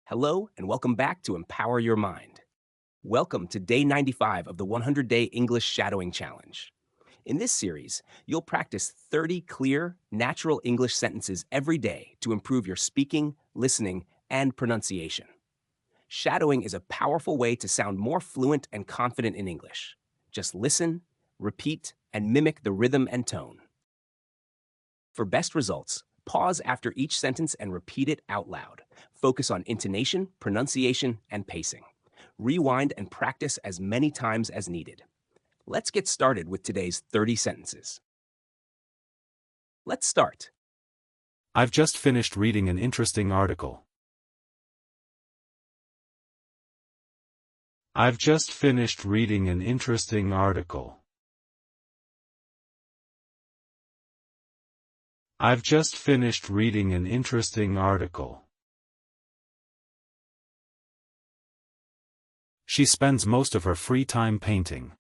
Hello, and welcome back to Empower Your Mind. Welcome to day 95 of the 100-Day English Shadowing Challenge. In this series, you'll practice 30 clear, natural English sentences every day to improve your speaking, listening, and pronunciation. Shadowing is a powerful way to sound more fluent and confident in English. Just listen, repeat, and mimic the rhythm and tone. For best results, pause after each sentence and repeat it out loud. Focus on intonation, pronunciation, and pacing. Rewind and practice as many times as needed. Let's get started with today's 30 sentences. Let's start. I've just finished reading an interesting article. I've just finished reading an interesting article. I've just finished reading an interesting article. She spends most of her free time painting.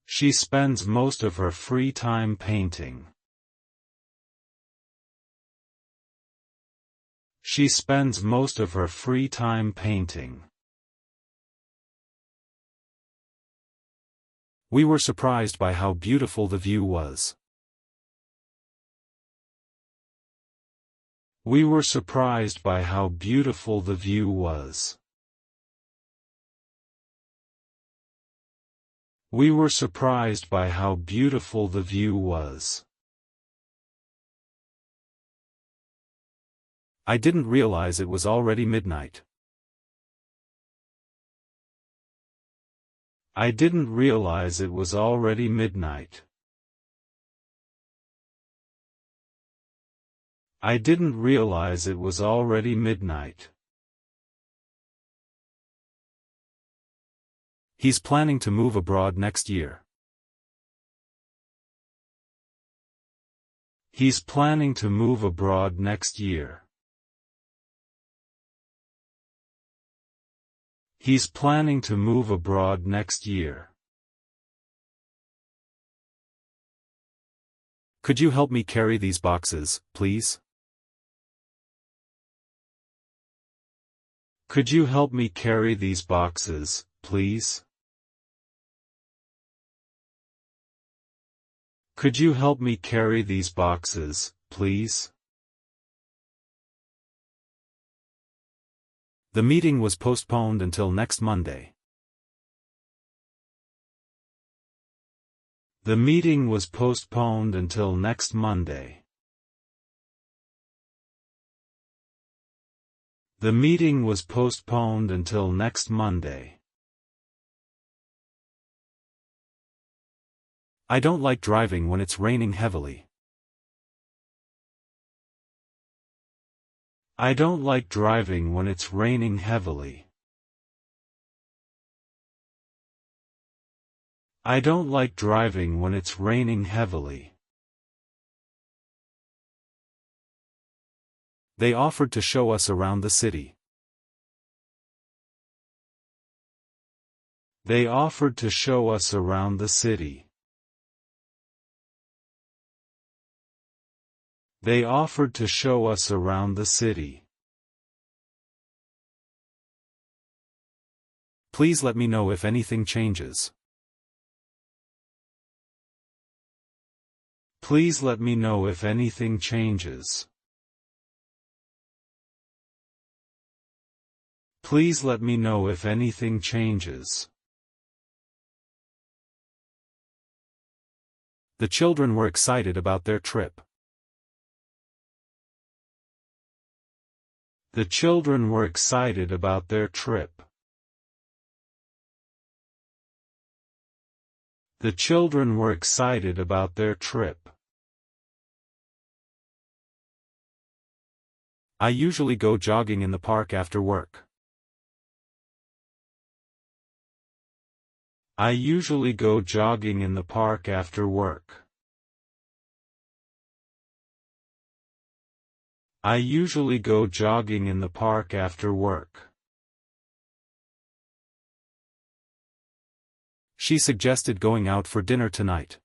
She spends most of her free time painting. She spends most of her free time painting. We were surprised by how beautiful the view was. We were surprised by how beautiful the view was. We were surprised by how beautiful the view was. I didn't realize it was already midnight. I didn't realize it was already midnight. I didn't realize it was already midnight. He's planning to move abroad next year. He's planning to move abroad next year. He's planning to move abroad next year. Could you help me carry these boxes, please? Could you help me carry these boxes, please? Could you help me carry these boxes, please? The meeting was postponed until next Monday. The meeting was postponed until next Monday. The meeting was postponed until next Monday. I don't like driving when it's raining heavily. I don't like driving when it's raining heavily. I don't like driving when it's raining heavily. They offered to show us around the city. They offered to show us around the city. They offered to show us around the city. Please let me know if anything changes. Please let me know if anything changes. Please let me know if anything changes. The children were excited about their trip. The children were excited about their trip. The children were excited about their trip. I usually go jogging in the park after work. I usually go jogging in the park after work. I usually go jogging in the park after work. She suggested going out for dinner tonight.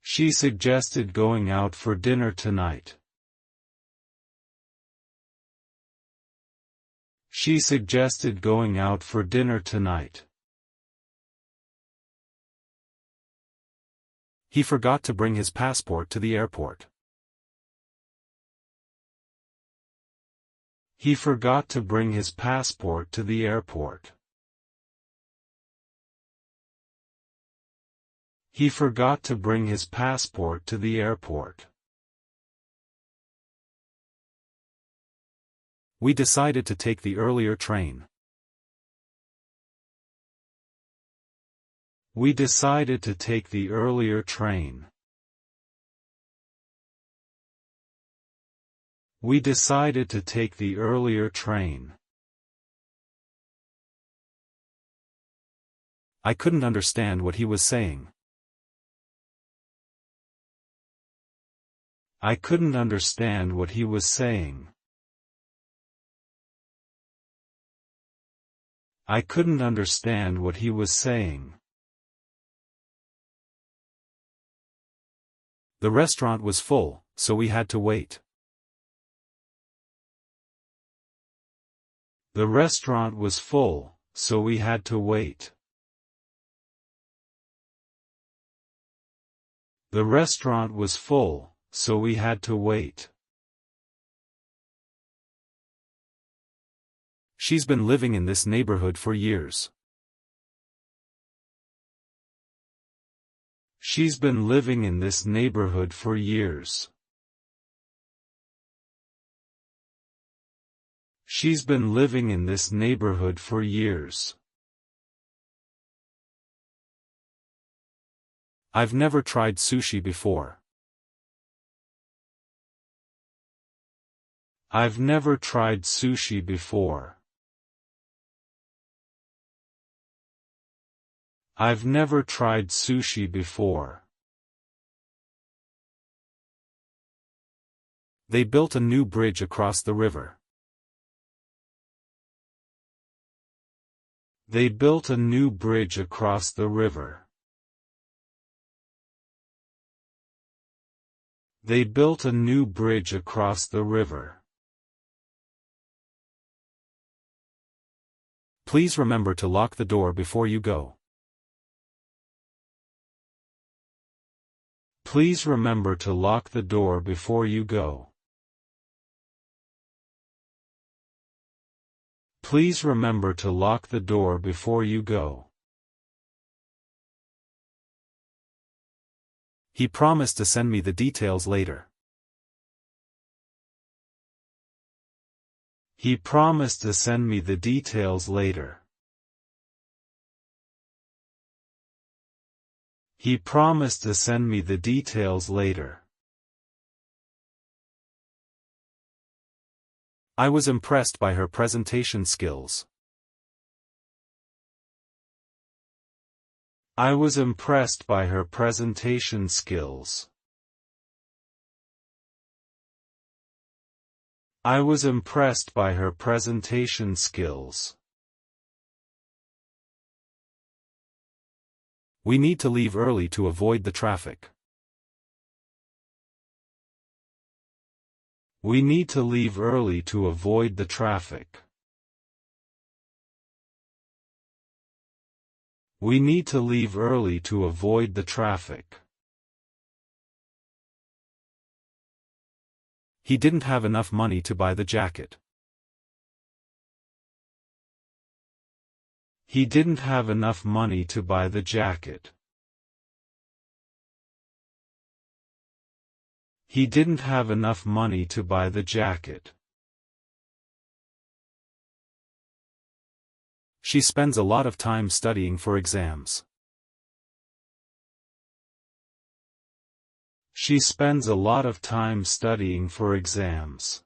She suggested going out for dinner tonight. She suggested going out for dinner tonight. He forgot to bring his passport to the airport. He forgot to bring his passport to the airport. He forgot to bring his passport to the airport. We decided to take the earlier train. We decided to take the earlier train. We decided to take the earlier train. I couldn't understand what he was saying. I couldn't understand what he was saying. I couldn't understand what he was saying. The restaurant was full, so we had to wait. The restaurant was full, so we had to wait. The restaurant was full, so we had to wait. She's been living in this neighborhood for years. She's been living in this neighborhood for years. She's been living in this neighborhood for years. I've never tried sushi before. I've never tried sushi before. I've never tried sushi before. They built a new bridge across the river. They built a new bridge across the river. They built a new bridge across the river. Please remember to lock the door before you go. Please remember to lock the door before you go. Please remember to lock the door before you go. He promised to send me the details later. He promised to send me the details later. He promised to send me the details later. I was impressed by her presentation skills. I was impressed by her presentation skills. I was impressed by her presentation skills. We need to leave early to avoid the traffic. We need to leave early to avoid the traffic. We need to leave early to avoid the traffic. He didn't have enough money to buy the jacket. He didn't have enough money to buy the jacket. He didn't have enough money to buy the jacket. She spends a lot of time studying for exams. She spends a lot of time studying for exams.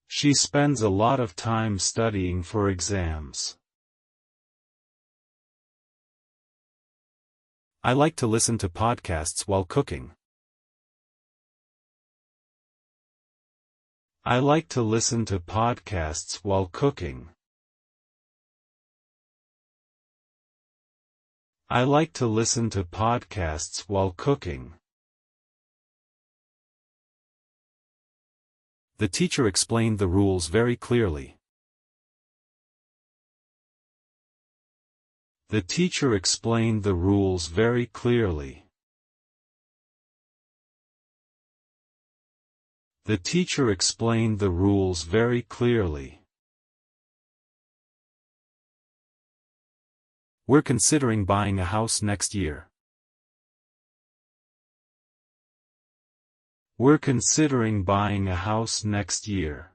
She spends a lot of time studying for exams. I like to listen to podcasts while cooking. I like to listen to podcasts while cooking. I like to listen to podcasts while cooking. The teacher explained the rules very clearly. The teacher explained the rules very clearly. The teacher explained the rules very clearly. We're considering buying a house next year. We're considering buying a house next year.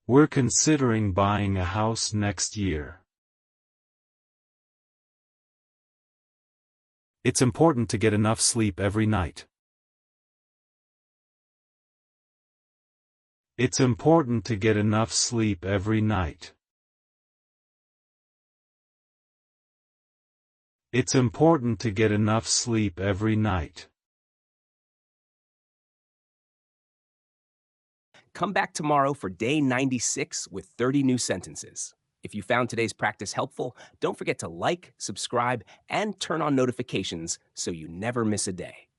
We're considering buying a house next year. It's important to get enough sleep every night. It's important to get enough sleep every night. It's important to get enough sleep every night. Come back tomorrow for day 96 with 30 new sentences. If you found today's practice helpful, don't forget to like, subscribe, and turn on notifications so you never miss a day.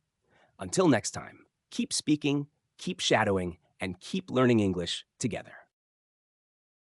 Until next time, keep speaking, keep shadowing, and keep learning English together.